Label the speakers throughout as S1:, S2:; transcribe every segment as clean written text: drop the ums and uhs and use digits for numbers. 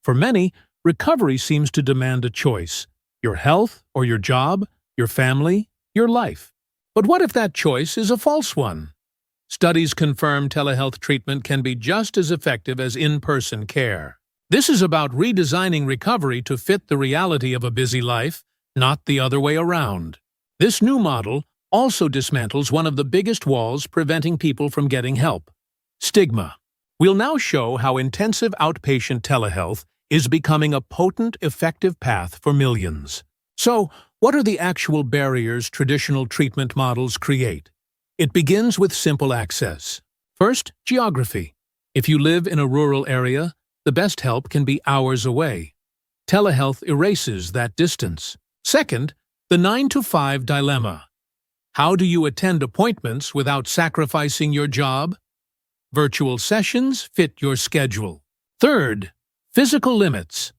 S1: For many, recovery seems to demand a choice: your health or your job, your family, your life. But what if that choice is a false one? Studies confirm telehealth treatment can be just as effective as in-person care. This is about redesigning recovery to fit the reality of a busy life, not the other way around. This new model also dismantles one of the biggest walls preventing people from getting help: stigma. We'll now show how intensive outpatient telehealth is becoming a potent, effective path for millions. So, what are the actual barriers traditional treatment models create? It begins with simple access. First, geography. If you live in a rural area, the best help can be hours away. Telehealth erases that distance. Second, the 9-to-5 dilemma. How do you attend appointments without sacrificing your job? Virtual sessions fit your schedule. Third, physical limits.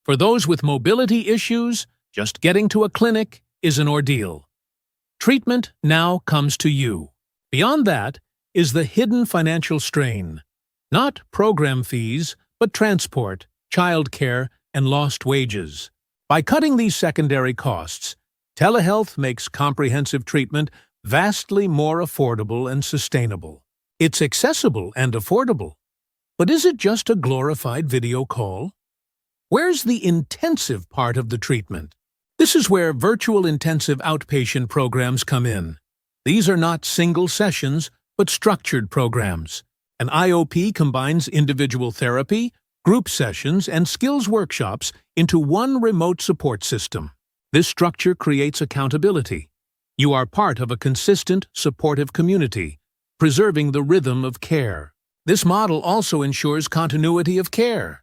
S1: For those with mobility issues, just getting to a clinic is an ordeal. Treatment now comes to you. Beyond that is the hidden financial strain. Not program fees, but transport, childcare, and lost wages. By cutting these secondary costs, telehealth makes comprehensive treatment vastly more affordable and sustainable. It's accessible and affordable. But is it just a glorified video call? Where's the intensive part of the treatment? This is where virtual intensive outpatient programs come in. These are not single sessions, but structured programs. An IOP combines individual therapy, group sessions, and skills workshops into one remote support system. This structure creates accountability. You are part of a consistent, supportive community, preserving the rhythm of care. This model also ensures continuity of care.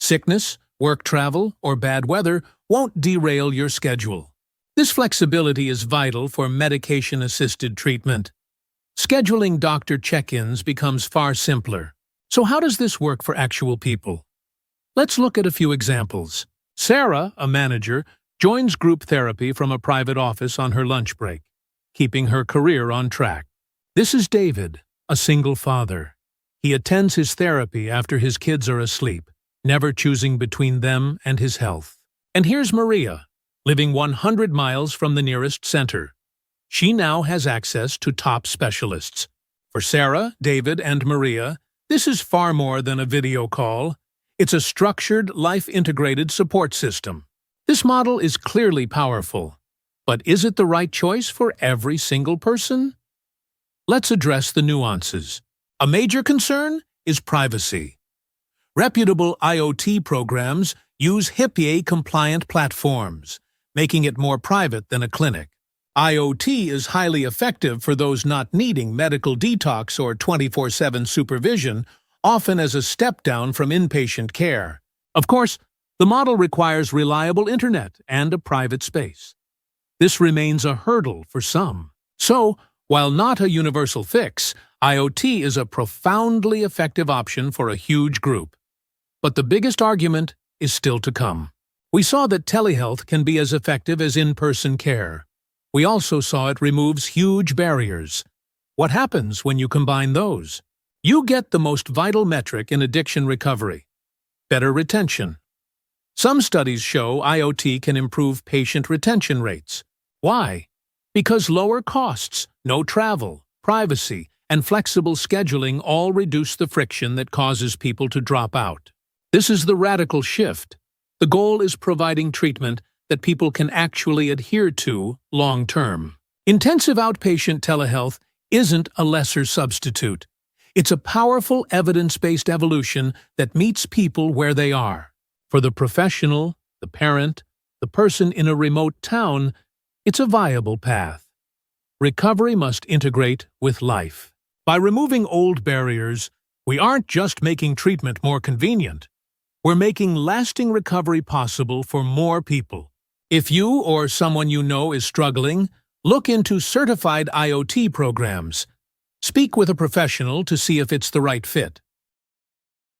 S1: Sickness, work travel, or bad weather won't derail your schedule. This flexibility is vital for medication-assisted treatment. Scheduling doctor check-ins becomes far simpler. So how does this work for actual people? Let's look at a few examples. Sarah, a manager, joins group therapy from a private office on her lunch break, keeping her career on track. This is David, a single father. He attends his therapy after his kids are asleep, never choosing between them and his health. And here's Maria, living 100 miles from the nearest center. She now has access to top specialists. For Sarah, David, and Maria, this is far more than a video call. It's a structured, life-integrated support system. This model is clearly powerful. But is it the right choice for every single person? Let's address the nuances. A major concern is privacy. Reputable IoT programs use HIPAA-compliant platforms, making it more private than a clinic. IoT is highly effective for those not needing medical detox or 24/7 supervision, often as a step down from inpatient care. Of course, the model requires reliable internet and a private space. This remains a hurdle for some. So, while not a universal fix, IoT is a profoundly effective option for a huge group. But the biggest argument is still to come. We saw that telehealth can be as effective as in-person care. We also saw it removes huge barriers. What happens when you combine those? You get the most vital metric in addiction recovery: better retention. Some studies show IoT can improve patient retention rates. Why? Because lower costs, no travel, privacy, and flexible scheduling all reduce the friction that causes people to drop out. This is the radical shift. The goal is providing treatment that people can actually adhere to long-term. Intensive outpatient telehealth isn't a lesser substitute. It's a powerful evidence-based evolution that meets people where they are. For the professional, the parent, the person in a remote town, it's a viable path. Recovery must integrate with life. By removing old barriers, we aren't just making treatment more convenient. We're making lasting recovery possible for more people. If you or someone you know is struggling, look into certified IoT programs. Speak with a professional to see if it's the right fit.